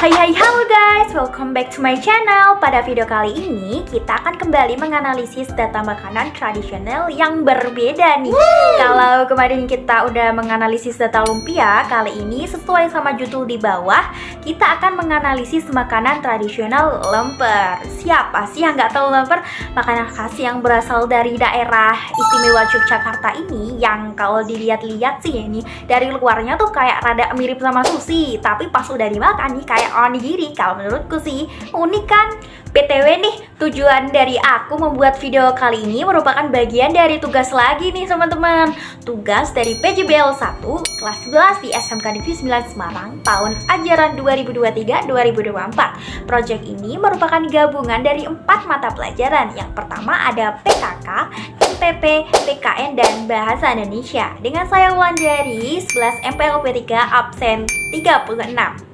Halo guys, welcome back to my channel. Pada video kali ini kita akan kembali menganalisis data makanan tradisional yang berbeda nih. Kalau kemarin kita udah menganalisis data lumpia, kali ini sesuai sama judul di bawah, kita akan menganalisis makanan tradisional lemper. Siapa sih yang nggak tahu lemper? Makanan khas yang berasal dari daerah istimewa Yogyakarta ini, yang kalau dilihat-lihat sih ini dari luarnya tuh kayak rada mirip sama sushi, tapi pas udah dimakan nih kayak onigiri. Kalau menurutku sih unik kan. BTW nih, tujuan dari aku membuat video kali ini merupakan bagian dari tugas lagi nih teman-teman. Tugas dari PJBL 1 kelas 11 di SMK Negeri 9 Semarang tahun ajaran 2023-2024. Project ini merupakan gabungan dari 4 mata pelajaran. Yang pertama ada PKK, MPP, PKN, dan Bahasa Indonesia. Dengan saya Wulandari, 11 MPLP 3, absen 36.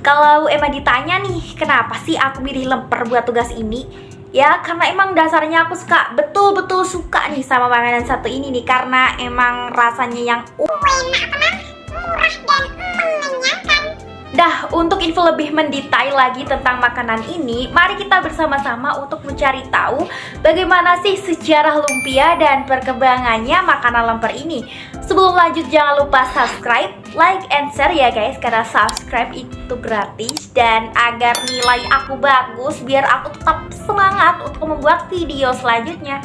Kalau emang ditanya nih, kenapa sih aku pilih lemper buat tugas ini? Ya, karena emang dasarnya aku betul-betul suka nih sama makanan satu ini nih. Karena emang rasanya yang murah dan mengenyangkan. Dah, untuk info lebih mendetail lagi tentang makanan ini, mari kita bersama-sama untuk mencari tahu bagaimana sih sejarah lumpia dan perkembangannya makanan lemper ini. Sebelum lanjut, jangan lupa subscribe, like, and share ya guys, karena subscribe itu gratis. Dan agar nilai aku bagus, biar aku tetap semangat untuk membuat video selanjutnya.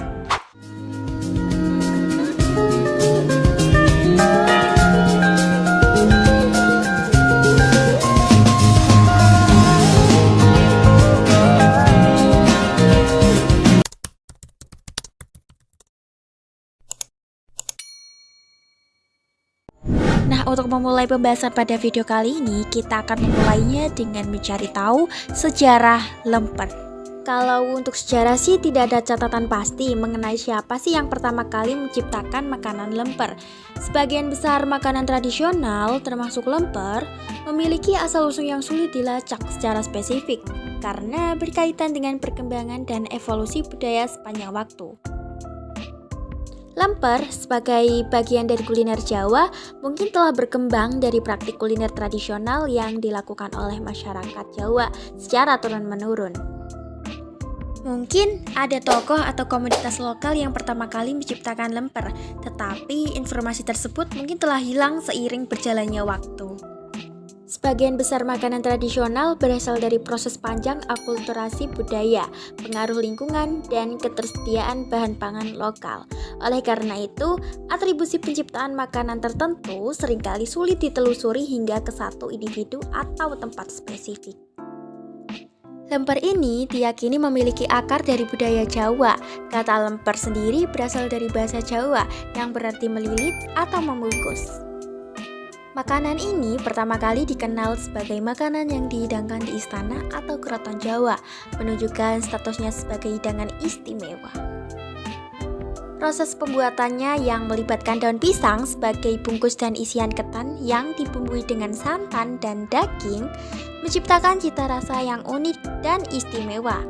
Nah, untuk memulai pembahasan pada video kali ini, kita akan memulainya dengan mencari tahu sejarah lemper. Kalau untuk sejarah sih tidak ada catatan pasti mengenai siapa sih yang pertama kali menciptakan makanan lemper. Sebagian besar makanan tradisional, termasuk lemper, memiliki asal-usul yang sulit dilacak secara spesifik karena berkaitan dengan perkembangan dan evolusi budaya sepanjang waktu. Lemper sebagai bagian dari kuliner Jawa mungkin telah berkembang dari praktik kuliner tradisional yang dilakukan oleh masyarakat Jawa secara turun-menurun. Mungkin ada tokoh atau komunitas lokal yang pertama kali menciptakan lemper, tetapi informasi tersebut mungkin telah hilang seiring berjalannya waktu. Sebagian besar makanan tradisional berasal dari proses panjang akulturasi budaya, pengaruh lingkungan, dan ketersediaan bahan pangan lokal. Oleh karena itu, atribusi penciptaan makanan tertentu seringkali sulit ditelusuri hingga ke satu individu atau tempat spesifik. Lemper ini diyakini memiliki akar dari budaya Jawa. Kata lemper sendiri berasal dari bahasa Jawa yang berarti melilit atau membungkus. Makanan ini pertama kali dikenal sebagai makanan yang dihidangkan di istana atau keraton Jawa, menunjukkan statusnya sebagai hidangan istimewa. Proses pembuatannya yang melibatkan daun pisang sebagai bungkus dan isian ketan yang dibumbui dengan santan dan daging, menciptakan cita rasa yang unik dan istimewa.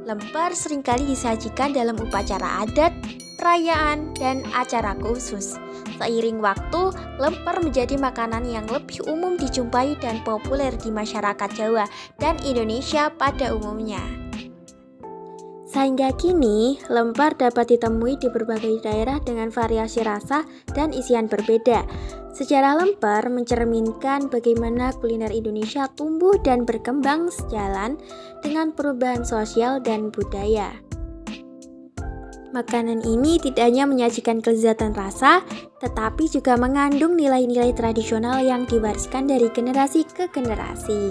Lemper seringkali disajikan dalam upacara adat, perayaan, dan acara khusus. Seiring waktu, lemper menjadi makanan yang lebih umum dijumpai dan populer di masyarakat Jawa dan Indonesia pada umumnya. Sehingga kini, lemper dapat ditemui di berbagai daerah dengan variasi rasa dan isian berbeda. Sejarah lemper mencerminkan bagaimana kuliner Indonesia tumbuh dan berkembang sejalan dengan perubahan sosial dan budaya. Makanan ini tidak hanya menyajikan kelezatan rasa, tetapi juga mengandung nilai-nilai tradisional yang diwariskan dari generasi ke generasi.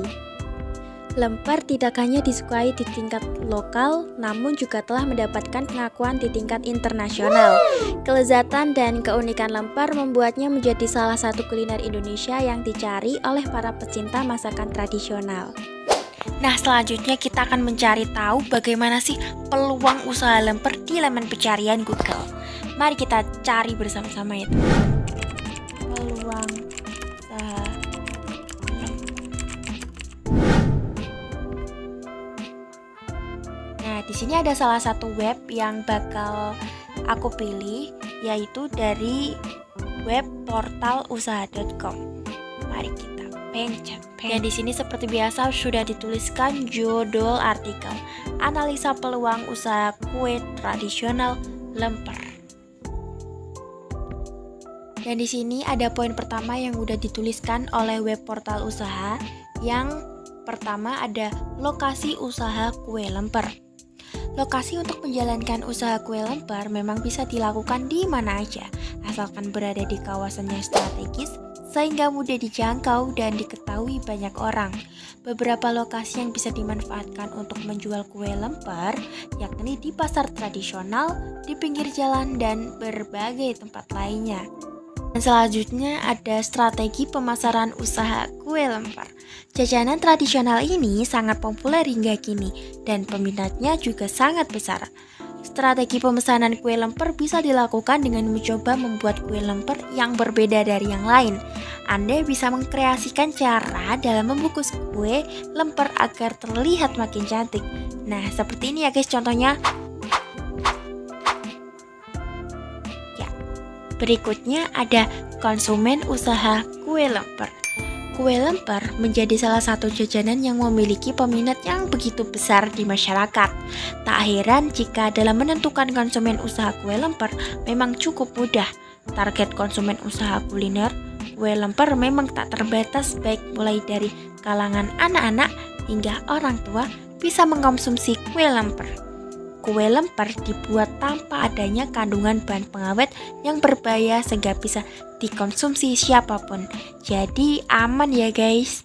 Lemper tidak hanya disukai di tingkat lokal, namun juga telah mendapatkan pengakuan di tingkat internasional. Kelezatan dan keunikan lemper membuatnya menjadi salah satu kuliner Indonesia yang dicari oleh para pecinta masakan tradisional. Nah, selanjutnya kita akan mencari tahu bagaimana sih peluang usaha lemper di laman pencarian Google. Mari kita cari bersama-sama ya teman-teman. Peluang usaha lemper. Nah, di sini ada salah satu web yang bakal aku pilih, yaitu dari web portalusaha.com. Mari kita pencet. Dan di sini seperti biasa sudah dituliskan judul artikel, analisa peluang usaha kue tradisional lemper. Dan di sini ada poin pertama yang udah dituliskan oleh web portal usaha. Yang pertama ada lokasi usaha kue lemper. Lokasi untuk menjalankan usaha kue lemper memang bisa dilakukan di mana aja, asalkan berada di kawasan yang strategis sehingga mudah dijangkau dan diketahui banyak orang. Beberapa lokasi yang bisa dimanfaatkan untuk menjual kue lemper yakni di pasar tradisional, di pinggir jalan, dan berbagai tempat lainnya. Dan selanjutnya ada strategi pemasaran usaha kue lemper. Jajanan tradisional ini sangat populer hingga kini dan peminatnya juga sangat besar. Strategi pemesanan kue lemper bisa dilakukan dengan mencoba membuat kue lemper yang berbeda dari yang lain. Anda bisa mengkreasikan cara dalam membungkus kue lemper agar terlihat makin cantik. Nah, seperti ini ya guys contohnya. Berikutnya ada konsumen usaha kue lemper. Kue lemper menjadi salah satu jajanan yang memiliki peminat yang begitu besar di masyarakat. Tak heran jika dalam menentukan konsumen usaha kue lemper memang cukup mudah. Target konsumen usaha kuliner kue lemper memang tak terbatas, baik mulai dari kalangan anak-anak hingga orang tua bisa mengkonsumsi kue lemper. Kue lemper dibuat tanpa adanya kandungan bahan pengawet yang berbahaya sehingga bisa dikonsumsi siapapun. Jadi aman ya guys.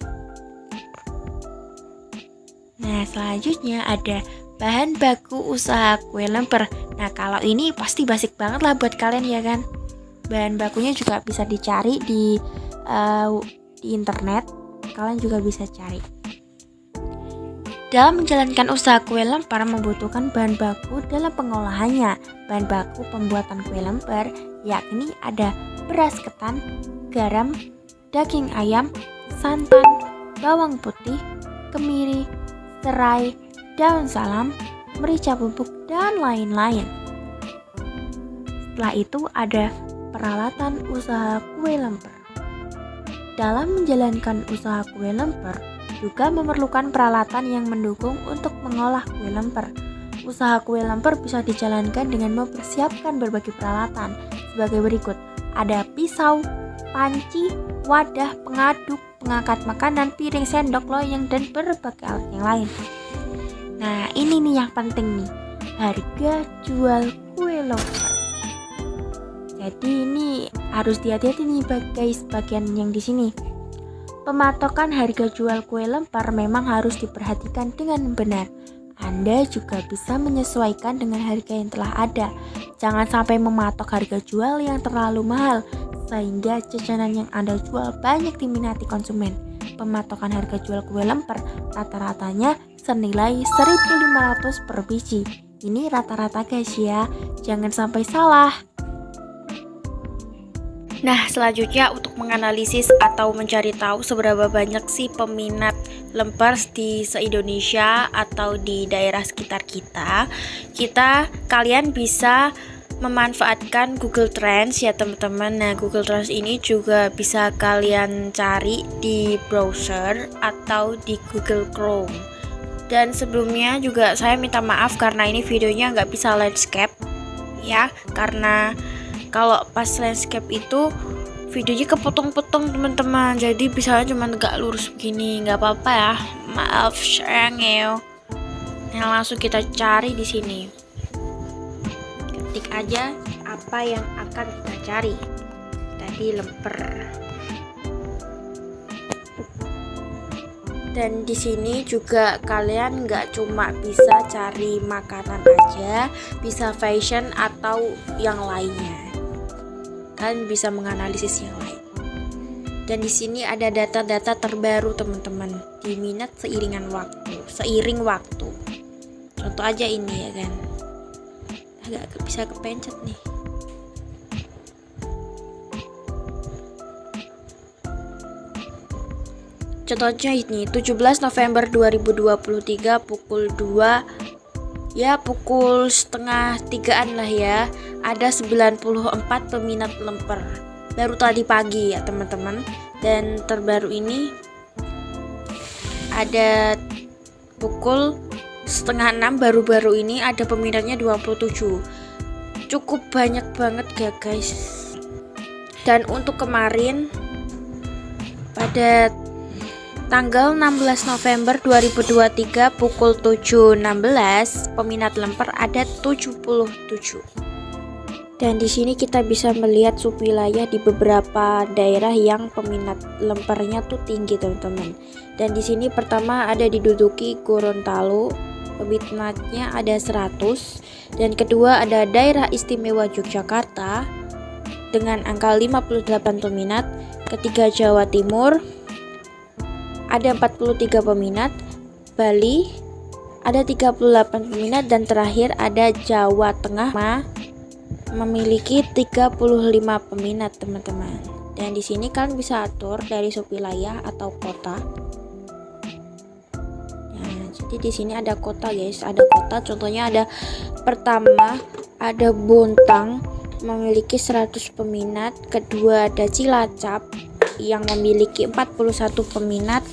Nah, selanjutnya ada bahan baku usaha kue lemper. Nah, kalau ini pasti basic banget lah buat kalian ya kan. Bahan bakunya juga bisa dicari di internet. Kalian juga bisa cari. Dalam menjalankan usaha kue lemper membutuhkan bahan baku dalam pengolahannya. Bahan baku pembuatan kue lemper yakni ada beras ketan, garam, daging ayam, santan, bawang putih, kemiri, serai, daun salam, merica bubuk, dan lain-lain. Setelah itu ada peralatan usaha kue lemper. Dalam menjalankan usaha kue lemper juga memerlukan peralatan yang mendukung untuk mengolah kue lemper. Usaha kue lemper bisa dijalankan dengan mempersiapkan berbagai peralatan sebagai berikut. Ada pisau, panci, wadah, pengaduk, pengangkat makanan, piring, sendok, loyang, dan berbagai alat yang lain. Nah, ini nih yang penting nih, harga jual kue lemper. Jadi ini harus hati-hati nih guys, bagian yang di sini. Pematokan harga jual kue lemper memang harus diperhatikan dengan benar. Anda juga bisa menyesuaikan dengan harga yang telah ada. Jangan sampai mematok harga jual yang terlalu mahal, sehingga jajanan yang Anda jual banyak diminati konsumen. Pematokan harga jual kue lemper rata-ratanya senilai 1.500 per biji. Ini rata-rata guys ya, jangan sampai salah. Nah, selanjutnya untuk menganalisis atau mencari tahu seberapa banyak sih peminat lemper di se-Indonesia atau di daerah sekitar kalian bisa memanfaatkan Google Trends ya teman-teman. Nah, Google Trends ini juga bisa kalian cari di browser atau di Google Chrome. Dan sebelumnya juga saya minta maaf karena ini videonya nggak bisa landscape ya, karena kalau pas landscape itu videonya kepotong-potong teman-teman, jadi bisa cuma tegak lurus begini, nggak apa-apa ya, maaf sayang ya. Nah, langsung kita cari di sini, ketik aja apa yang akan kita cari. Tadi lemper. Dan di sini juga kalian nggak cuma bisa cari makanan aja, bisa fashion atau yang lainnya. Kalian bisa menganalisis yang lain. Dan di sini ada data-data terbaru teman-teman, diminat seiring waktu. Contoh aja ini ya kan. Agak bisa kepencet nih. Contohnya ini 17 November 2023 pukul 2 ya, pukul setengah 3-an lah ya, ada 94 peminat lemper baru tadi pagi ya teman-teman. Dan terbaru ini ada pukul setengah 6 baru-baru ini ada peminatnya 27. Cukup banyak banget ya guys. Dan untuk kemarin pada tanggal 16 November 2023 pukul 7.16 peminat lemper ada 77. Dan di sini kita bisa melihat subwilayah di beberapa daerah yang peminat lempernya tuh tinggi teman-teman. Dan di sini pertama ada diduduki Gorontalo, peminatnya ada 100. Dan kedua ada daerah istimewa Yogyakarta dengan angka 58 peminat. Ketiga Jawa Timur ada 43 peminat. Bali ada 38 peminat. Dan terakhir ada Jawa Tengah memiliki 35 peminat teman-teman. Dan di sini kalian bisa atur dari subwilayah atau kota. Nah, jadi di sini ada kota guys, ada kota. Contohnya ada pertama ada Bontang memiliki 100 peminat. Kedua ada Cilacap yang memiliki 41 peminat.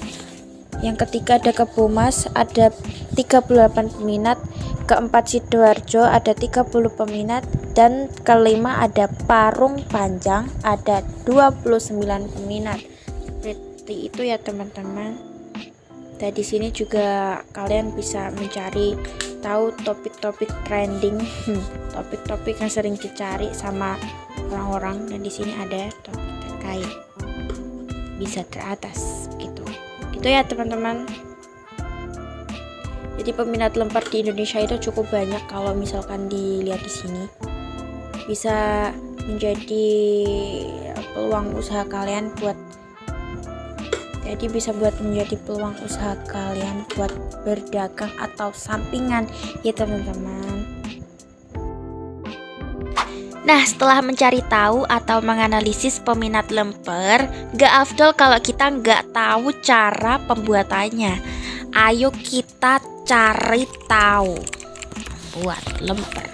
Yang ketiga ada Kebomas ada 38 peminat. Keempat Sidoarjo ada 30 peminat. Dan kelima ada Parung Panjang ada 29 peminat. Seperti itu ya teman-teman. Dan di sini juga kalian bisa mencari tahu topik-topik trending, topik-topik yang sering dicari sama orang-orang. Dan di sini ada topik terkait bisa teratas gitu. Itu ya teman-teman. Jadi peminat lemper di Indonesia itu cukup banyak kalau misalkan dilihat di sini. Bisa menjadi peluang usaha kalian buat menjadi peluang usaha kalian buat berdagang atau sampingan ya teman-teman. Nah, setelah mencari tahu atau menganalisis peminat lemper, gak afdol kalau kita gak tahu cara pembuatannya. Ayo kita cari tahu buat lemper.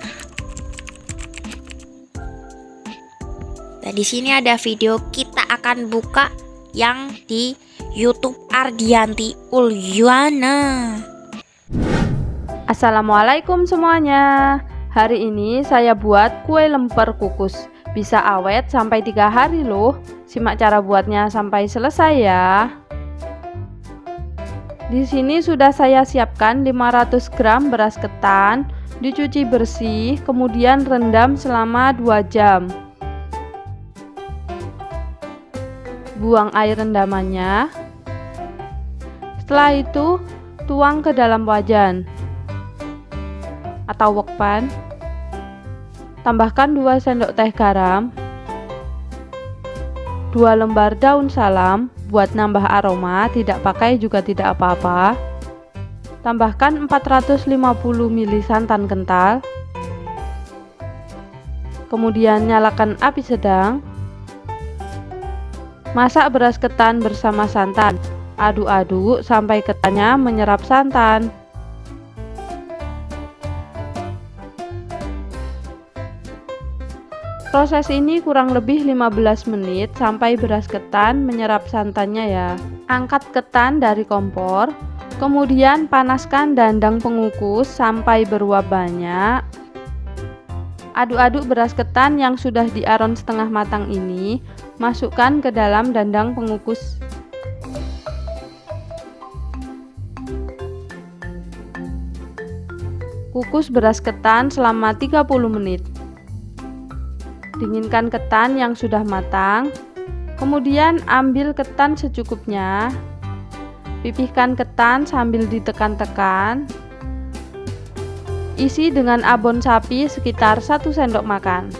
Nah, di sini ada video kita akan buka yang di YouTube Ardianti Ulyana. Assalamualaikum semuanya. Hari ini saya buat kue lemper kukus. Bisa awet sampai 3 hari loh. Simak cara buatnya sampai selesai ya. Di sini sudah saya siapkan 500 gram beras ketan, dicuci bersih, kemudian rendam selama 2 jam. Buang air rendamannya. Setelah itu tuang ke dalam wajan atau wokpan. Tambahkan 2 sendok teh garam, 2 lembar daun salam buat nambah aroma, tidak pakai juga tidak apa-apa. Tambahkan 450 ml santan kental. Kemudian nyalakan api sedang. Masak beras ketan bersama santan. Aduk-aduk sampai ketannya menyerap santan. Proses ini kurang lebih 15 menit sampai beras ketan menyerap santannya ya. Angkat ketan dari kompor, kemudian panaskan dandang pengukus sampai beruap banyak. Aduk-aduk beras ketan yang sudah diaron setengah matang ini, masukkan ke dalam dandang pengukus. Kukus beras ketan selama 30 menit. Dinginkan ketan yang sudah matang. Kemudian ambil ketan secukupnya. Pipihkan ketan sambil ditekan-tekan. Isi dengan abon sapi sekitar 1 sendok makan.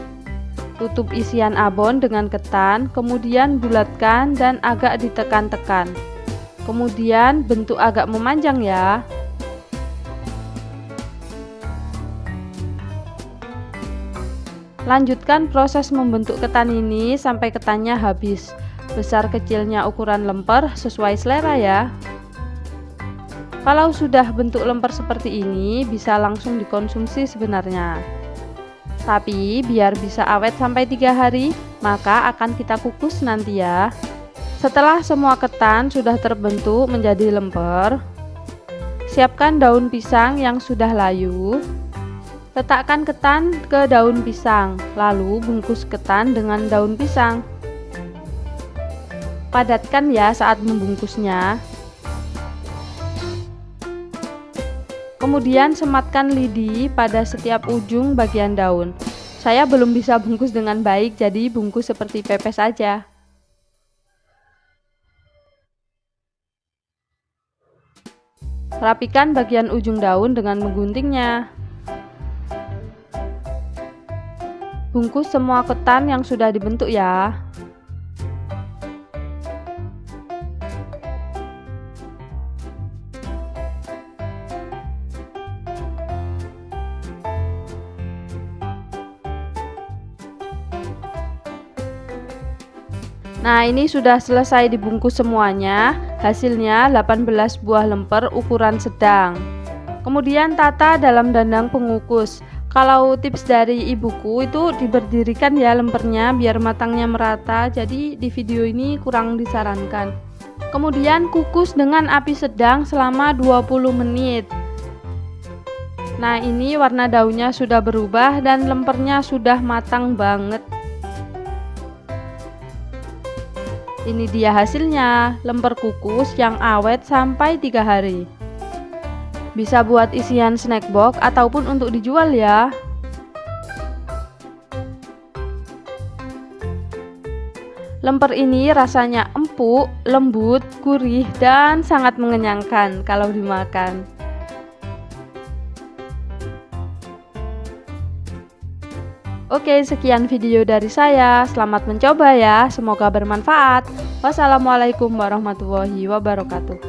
Tutup isian abon dengan ketan, kemudian bulatkan dan agak ditekan-tekan. Kemudian bentuk agak memanjang ya. Lanjutkan proses membentuk ketan ini sampai ketannya habis. Besar kecilnya ukuran lemper sesuai selera ya. Kalau sudah bentuk lemper seperti ini, bisa langsung dikonsumsi sebenarnya. Tapi biar bisa awet sampai 3 hari, maka akan kita kukus nanti ya. Setelah semua ketan sudah terbentuk menjadi lemper, siapkan daun pisang yang sudah layu. Letakkan ketan ke daun pisang, lalu bungkus ketan dengan daun pisang. Padatkan ya saat membungkusnya. Kemudian sematkan lidi pada setiap ujung bagian daun. Saya belum bisa bungkus dengan baik, jadi bungkus seperti pepes aja. Rapikan bagian ujung daun dengan mengguntingnya. Bungkus semua ketan yang sudah dibentuk ya. Nah, ini sudah selesai dibungkus semuanya. Hasilnya 18 buah lemper ukuran sedang. Kemudian tata dalam dandang pengukus. Kalau tips dari ibuku itu diberdirikan ya lempernya biar matangnya merata. Jadi di video ini kurang disarankan. Kemudian kukus dengan api sedang selama 20 menit. Nah, ini warna daunnya sudah berubah dan lempernya sudah matang banget. Ini dia hasilnya, lemper kukus yang awet sampai 3 hari. Bisa buat isian snack box ataupun untuk dijual ya. Lemper ini rasanya empuk, lembut, gurih, dan sangat mengenyangkan kalau dimakan. Oke, sekian video dari saya. Selamat mencoba ya. Semoga bermanfaat. Wassalamualaikum warahmatullahi wabarakatuh.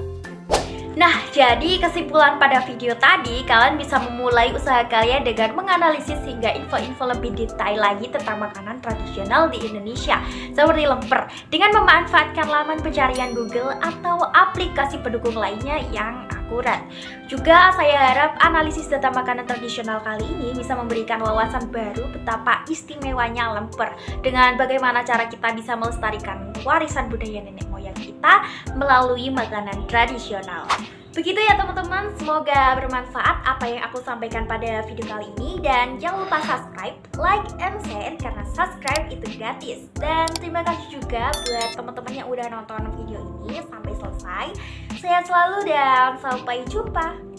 Nah, jadi kesimpulan pada video tadi, kalian bisa memulai usaha kalian dengan menganalisis hingga info-info lebih detail lagi tentang makanan tradisional di Indonesia, seperti lemper, dengan memanfaatkan laman pencarian Google atau aplikasi pendukung lainnya yang akurat. Juga saya harap analisis data makanan tradisional kali ini bisa memberikan wawasan baru betapa istimewanya lemper, dengan bagaimana cara kita bisa melestarikan warisan budaya nenek moyang kita melalui makanan tradisional. Begitu ya teman-teman, semoga bermanfaat apa yang aku sampaikan pada video kali ini. Dan jangan lupa subscribe, like, and share karena subscribe itu gratis. Dan terima kasih juga buat teman-teman yang udah nonton video ini sampai selesai. Sehat selalu dan sampai jumpa.